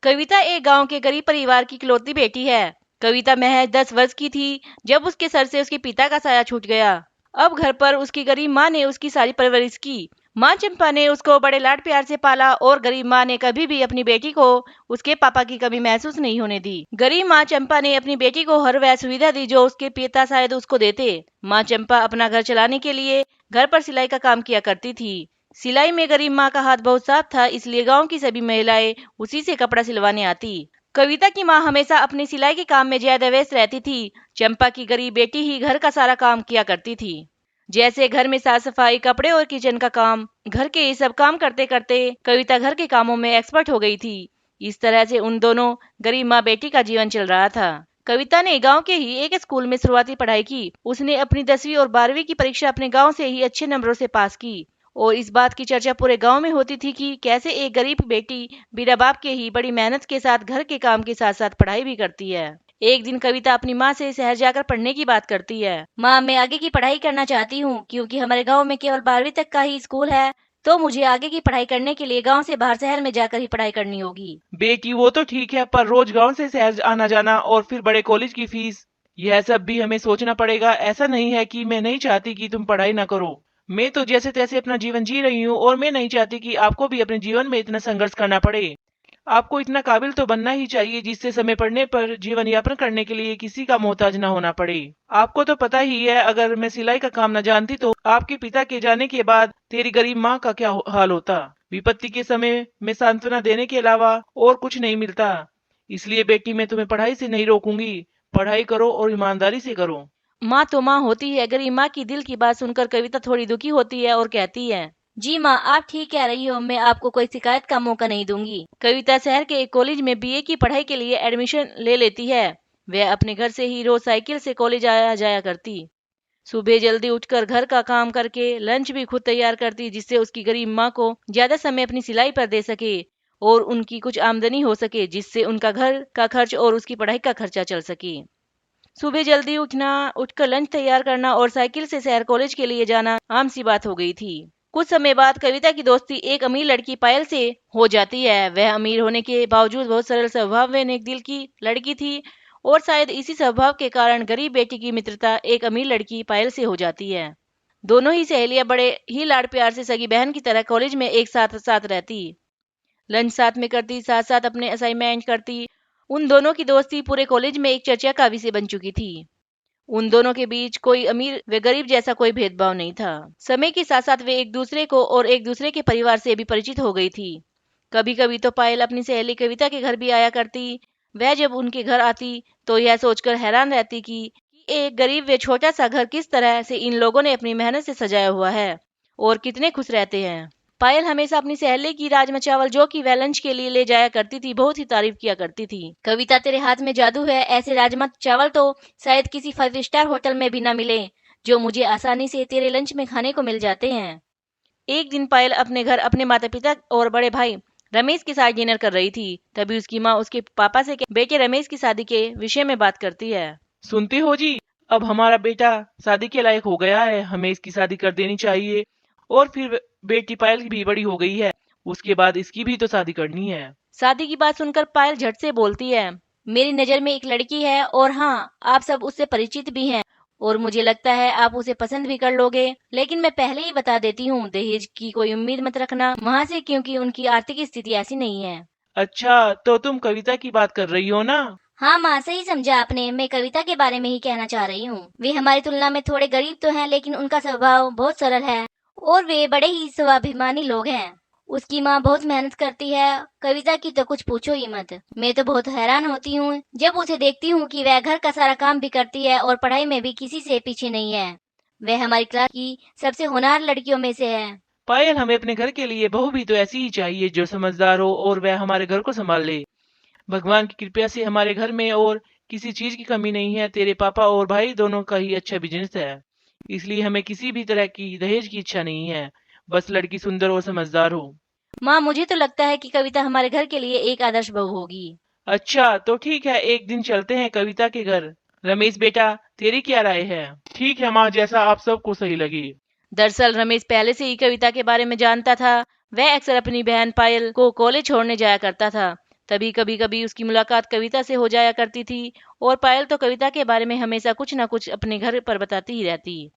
कविता एक गांव के गरीब परिवार की इकलौती बेटी है। कविता महज 10 वर्ष की थी जब उसके सर से उसके पिता का साया छूट गया। अब घर पर उसकी गरीब माँ ने उसकी सारी परवरिश की। माँ चंपा ने उसको बड़े लाड प्यार से पाला और गरीब माँ ने कभी भी अपनी बेटी को उसके पापा की कमी महसूस नहीं होने दी। गरीब माँ चंपा ने अपनी बेटी को हर वह सुविधा दी जो उसके पिता शायद उसको देते। माँ चंपा अपना घर चलाने के लिए घर पर सिलाई का काम किया करती थी। सिलाई में गरीब माँ का हाथ बहुत साफ था, इसलिए गांव की सभी महिलाएं उसी से कपड़ा सिलवाने आती। कविता की माँ हमेशा अपनी सिलाई के काम में ज्यादा व्यस्त रहती थी। चंपा की गरीब बेटी ही घर का सारा काम किया करती थी, जैसे घर में साफ सफाई, कपड़े और किचन का काम। घर के ये सब काम करते करते कविता घर के कामों में एक्सपर्ट हो गई थी। इस तरह से उन दोनों गरीब माँ बेटी का जीवन चल रहा था। कविता ने गांव के ही एक स्कूल में शुरुआती पढ़ाई की। उसने अपनी 10वीं और 12वीं की परीक्षा अपने गांव से ही अच्छे नंबरों से पास की और इस बात की चर्चा पूरे गांव में होती थी कि कैसे एक गरीब बेटी बिना बाप के ही बड़ी मेहनत के साथ घर के काम के साथ साथ पढ़ाई भी करती है। एक दिन कविता अपनी माँ से शहर जाकर पढ़ने की बात करती है। माँ, मैं आगे की पढ़ाई करना चाहती हूँ क्योंकि हमारे गांव में केवल 12वीं तक का ही स्कूल है, तो मुझे आगे की पढ़ाई करने के लिए गांव से बाहर शहर में जाकर ही पढ़ाई करनी होगी। बेटी वो तो ठीक है, पर रोज गांव से शहर आना जाना और फिर बड़े कॉलेज की फीस, यह सब भी हमें सोचना पड़ेगा। ऐसा नहीं है कि मैं नहीं चाहती कि तुम पढ़ाई ना करो। मैं तो जैसे तैसे अपना जीवन जी रही हूँ और मैं नहीं चाहती कि आपको भी अपने जीवन में इतना संघर्ष करना पड़े। आपको इतना काबिल तो बनना ही चाहिए जिससे समय पड़ने पर जीवन यापन करने के लिए किसी का मोहताज न होना पड़े। आपको तो पता ही है, अगर मैं सिलाई का काम न जानती तो आपके पिता के जाने के बाद तेरी गरीब माँ का क्या हाल होता। विपत्ति के समय में सांत्वना देने के अलावा और कुछ नहीं मिलता। इसलिए बेटी मैं तुम्हें पढ़ाई से नहीं रोकूंगी। पढ़ाई करो और ईमानदारी से करो। माँ तो माँ होती है। गरीब माँ की दिल की बात सुनकर कविता थोड़ी दुखी होती है और कहती है, जी माँ, आप ठीक कह रही हो, मैं आपको कोई शिकायत का मौका नहीं दूंगी। कविता शहर के एक कॉलेज में बीए की पढ़ाई के लिए एडमिशन ले लेती है। वह अपने घर से ही रोज साइकिल से कॉलेज आया जाया करती। सुबह जल्दी उठकर घर का काम करके लंच भी खुद तैयार करती, जिससे उसकी गरीब माँ को ज्यादा समय अपनी सिलाई पर दे सके और उनकी कुछ आमदनी हो सके, जिससे उनका घर का खर्च और उसकी पढ़ाई का खर्चा चल सके। सुबह जल्दी उठना, उठकर लंच तैयार करना और साइकिल से शहर कॉलेज के लिए जाना आम सी बात हो गई थी। कुछ समय बाद कविता की दोस्ती एक अमीर लड़की पायल से हो जाती है। वह अमीर होने के बावजूद बहुत सरल स्वभाव व नेक दिल की लड़की थी और शायद इसी स्वभाव के कारण गरीब बेटी की मित्रता एक अमीर लड़की पायल से हो जाती है। दोनों ही सहेलियां बड़े ही लाड प्यार से सगी बहन की तरह कॉलेज में एक साथ साथ रहती, लंच साथ में करती, साथ साथ अपने असाइनमेंट करती। उन दोनों की दोस्ती पूरे कॉलेज में एक चर्चा का विषय बन चुकी थी। उन दोनों के बीच कोई अमीर व गरीब जैसा कोई भेदभाव नहीं था। समय के साथ साथ वे एक दूसरे को और एक दूसरे के परिवार से भी परिचित हो गई थी। कभी कभी तो पायल अपनी सहेली कविता के घर भी आया करती। वह जब उनके घर आती तो यह सोचकर हैरान रहती कि एक गरीब व छोटा सा घर किस तरह से इन लोगों ने अपनी मेहनत से सजाया हुआ है और कितने खुश रहते हैं। पायल हमेशा अपनी सहेली की राजमा चावल जो कि वह लंच के लिए ले जाया करती थी बहुत ही तारीफ किया करती थी। कविता, तेरे हाथ में जादू है, ऐसे राजमा चावल तो शायद किसी 5 स्टार होटल में भी ना मिले, जो मुझे आसानी से तेरे लंच में खाने को मिल जाते हैं। एक दिन पायल अपने घर अपने माता पिता और बड़े भाई रमेश के साथ डिनर कर रही थी। तभी उसकी माँ उसके पापा से बेटे रमेश की शादी के विषय में बात करती है। सुनते हो जी, अब हमारा बेटा शादी के लायक हो गया है, हमें इसकी शादी कर देनी चाहिए। और फिर बेटी पायल भी बड़ी हो गई है, उसके बाद इसकी भी तो शादी करनी है। शादी की बात सुनकर पायल झट से बोलती है, मेरी नजर में एक लड़की है और हाँ, आप सब उससे परिचित भी हैं और मुझे लगता है आप उसे पसंद भी कर लोगे। लेकिन मैं पहले ही बता देती हूँ, दहेज की कोई उम्मीद मत रखना वहाँ से, क्योंकि उनकी आर्थिक स्थिति ऐसी नहीं है। अच्छा, तो तुम कविता की बात कर रही हो ना? हाँ माँ, सही समझा आपने, मैं कविता के बारे में ही कहना चाह रही हूँ। वे हमारी तुलना में थोड़े गरीब तो हैं, लेकिन उनका स्वभाव बहुत सरल है और वे बड़े ही स्वाभिमानी लोग हैं। उसकी माँ बहुत मेहनत करती है, कविता की तो कुछ पूछो ही मत। मैं तो बहुत हैरान होती हूँ जब उसे देखती हूँ कि वह घर का सारा काम भी करती है और पढ़ाई में भी किसी से पीछे नहीं है। वह हमारी क्लास की सबसे होनहार लड़कियों में से है। पायल, हमें अपने घर के लिए बहू भी तो ऐसी ही चाहिए जो समझदार हो और वह हमारे घर को संभाल ले। भगवान की कृपा से हमारे घर में और किसी चीज की कमी नहीं है। तेरे पापा और भाई दोनों का ही अच्छा बिजनेस है, इसलिए हमें किसी भी तरह की दहेज की इच्छा नहीं है। बस लड़की सुंदर और समझदार हो। माँ, मुझे तो लगता है कि कविता हमारे घर के लिए एक आदर्श बहू होगी। अच्छा, तो ठीक है, एक दिन चलते हैं कविता के घर। रमेश बेटा, तेरी क्या राय है? ठीक है माँ, जैसा आप सबको सही लगे। दरअसल रमेश पहले से ही कविता के बारे में जानता था। वह अक्सर अपनी बहन पायल को कॉलेज छोड़ने जाया करता था। तभी कभी कभी उसकी मुलाकात कविता से हो जाया करती थी और पायल तो कविता के बारे में हमेशा कुछ न कुछ अपने घर पर बताती ही रहती।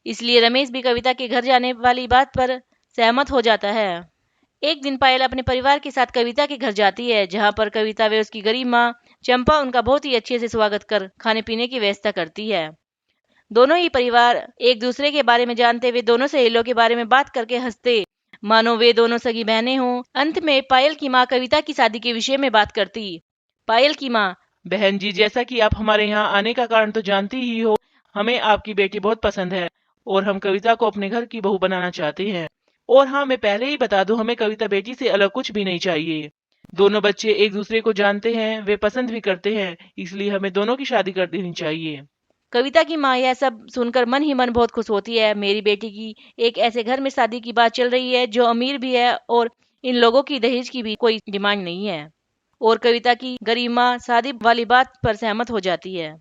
इसलिए रमेश भी कविता के घर जाने वाली बात पर सहमत हो जाता है। एक दिन पायल अपने परिवार के साथ कविता के घर जाती है, जहाँ पर कविता व उसकी गरीब माँ चंपा उनका बहुत ही अच्छे से स्वागत कर खाने पीने की व्यवस्था करती है। दोनों ही परिवार एक दूसरे के बारे में जानते हुए दोनों सहेलियों के बारे में बात करके हंसते, मानो वे दोनों सगी बहनें हों। अंत में पायल की माँ कविता की शादी के विषय में बात करती। पायल की माँ: बहन जी, जैसा कि आप हमारे यहाँ आने का कारण तो जानती ही हो, हमें आपकी बेटी बहुत पसंद है और हम कविता को अपने घर की बहू बनाना चाहते हैं। और हाँ, मैं पहले ही बता दूं, हमें कविता बेटी से अलग कुछ भी नहीं चाहिए। दोनों बच्चे एक दूसरे को जानते हैं, वे पसंद भी करते हैं, इसलिए हमें दोनों की शादी कर देनी चाहिए। कविता की माँ यह सब सुनकर मन ही मन बहुत खुश होती है। मेरी बेटी की एक ऐसे घर में शादी की बात चल रही है जो अमीर भी है और इन लोगों की दहेज की भी कोई डिमांड नहीं है। और कविता की गरीब माँ शादी वाली बात पर सहमत हो जाती है।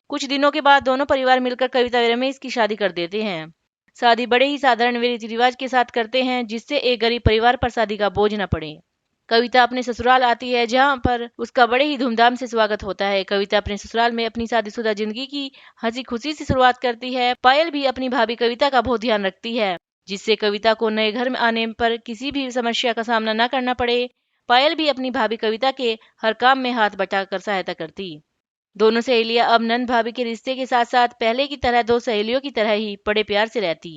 कुछ दिनों के बाद दोनों परिवार मिलकर कविता व रमेश की शादी कर देते हैं। शादी बड़े ही साधारण रीति रिवाज के साथ करते हैं, जिससे एक गरीब परिवार पर शादी का बोझ न पड़े। कविता अपने ससुराल आती है, जहाँ पर उसका बड़े ही धूमधाम से स्वागत होता है। कविता अपने ससुराल में अपनी शादीशुदा जिंदगी की हंसी खुशी से शुरुआत करती है। पायल भी अपनी भाभी कविता का बहुत ध्यान रखती है, जिससे कविता को नए घर में आने पर किसी भी समस्या का सामना न करना पड़े। पायल भी अपनी भाभी कविता के हर काम में हाथ बटाकर सहायता करती। दोनों सहेलियां अब नंद भाभी के रिश्ते के साथ साथ पहले की तरह दो सहेलियों की तरह ही बड़े प्यार से रहती।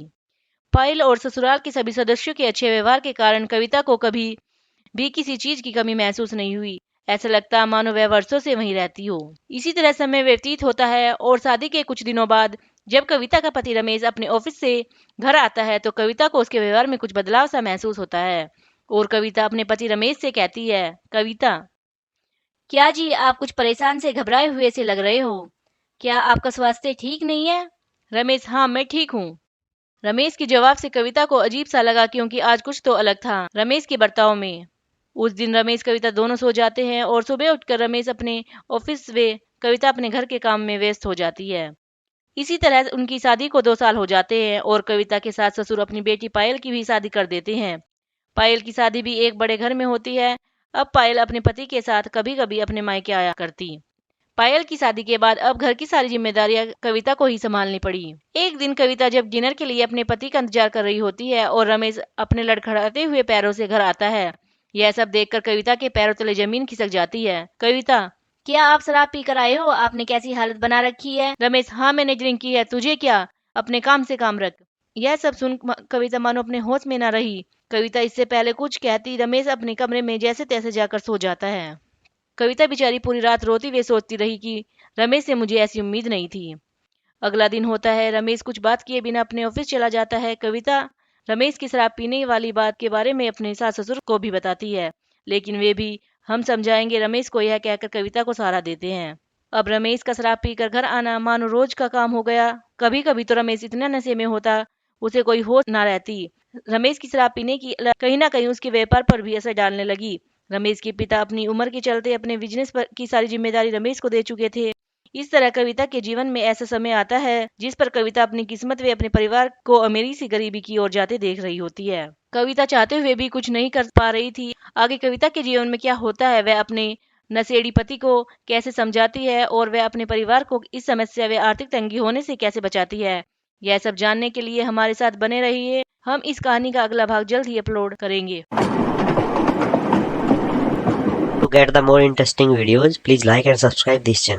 पायल और ससुराल के सभी सदस्यों के अच्छे व्यवहार के कारण कविता को कभी भी किसी चीज की कमी महसूस नहीं हुई। ऐसा लगता मानो वह वर्षों से वहीं रहती हो। इसी तरह समय व्यतीत होता है और शादी के कुछ दिनों बाद जब कविता का पति रमेश अपने ऑफिस से घर आता है तो कविता को उसके व्यवहार में कुछ बदलाव सा महसूस होता है और कविता अपने पति रमेश से कहती है: कविता, क्या जी, आप कुछ परेशान से घबराए हुए से लग रहे हो। क्या आपका स्वास्थ्य ठीक नहीं है? रमेश: हाँ, मैं ठीक हूँ। रमेश के जवाब से कविता को अजीब सा लगा, क्योंकि आज कुछ तो अलग था रमेश के बर्ताव में। उस दिन रमेश कविता दोनों सो जाते हैं और सुबह उठकर रमेश अपने ऑफिस व कविता अपने घर के काम में व्यस्त हो जाती है। इसी तरह उनकी शादी को 2 साल हो जाते हैं और कविता के साथ ससुर अपनी बेटी पायल की भी शादी कर देते हैं। पायल की शादी भी एक बड़े घर में होती है। अब पायल अपने पति के साथ कभी कभी अपने मायके आया करती। पायल की शादी के बाद अब घर की सारी जिम्मेदारियां कविता को ही संभालनी पड़ी। एक दिन कविता जब डिनर के लिए अपने पति का इंतजार कर रही होती है और रमेश अपने लड़खड़ाते हुए पैरों से घर आता है। यह सब देखकर कविता के पैरों तले जमीन खिसक जाती है। कविता: क्या आप शराब पीकर आए हो? आपने कैसी हालत बना रखी है? रमेश: हाँ, मैंने ड्रिंक की है, तुझे क्या, अपने काम से काम रख। यह सब सुन कविता मानो अपने होश में न रही। कविता इससे पहले कुछ कहती रमेश अपने कमरे में जैसे तैसे जाकर सो जाता है। कविता बेचारी पूरी रात रोती हुई सोचती रही कि रमेश से मुझे ऐसी उम्मीद नहीं थी। अगला दिन होता है। रमेश कुछ बात किए बिना अपने ऑफिस चला जाता है। कविता रमेश की शराब पीने वाली बात के बारे में अपने सास ससुर को भी बताती है, लेकिन वे भी हम समझाएंगे रमेश को यह कहकर कविता को सहारा देते हैं। अब रमेश का शराब पीकर घर आना मानो रोज का काम हो गया। कभी कभी तो रमेश इतना नशे में होता उसे कोई होश ना रहती। रमेश की शराब पीने की कहीं ना कहीं उसके व्यापार पर भी असर डालने लगी। रमेश के पिता अपनी उम्र के चलते अपने बिजनेस पर की सारी जिम्मेदारी रमेश को दे चुके थे। इस तरह कविता के जीवन में ऐसा समय आता है जिस पर कविता अपनी किस्मत व अपने परिवार को अमीरी से गरीबी की ओर जाते देख रही होती है। कविता चाहते हुए भी कुछ नहीं कर पा रही थी। आगे कविता के जीवन में क्या होता है, वह अपने नशेड़ी पति को कैसे समझाती है और वह अपने परिवार को इस समस्या व आर्थिक तंगी होने से कैसे बचाती है, यह सब जानने के लिए हमारे साथ बने रहिए। हम इस कहानी का अगला भाग जल्द ही अपलोड करेंगे। To get the more interesting videos, please like and subscribe this channel.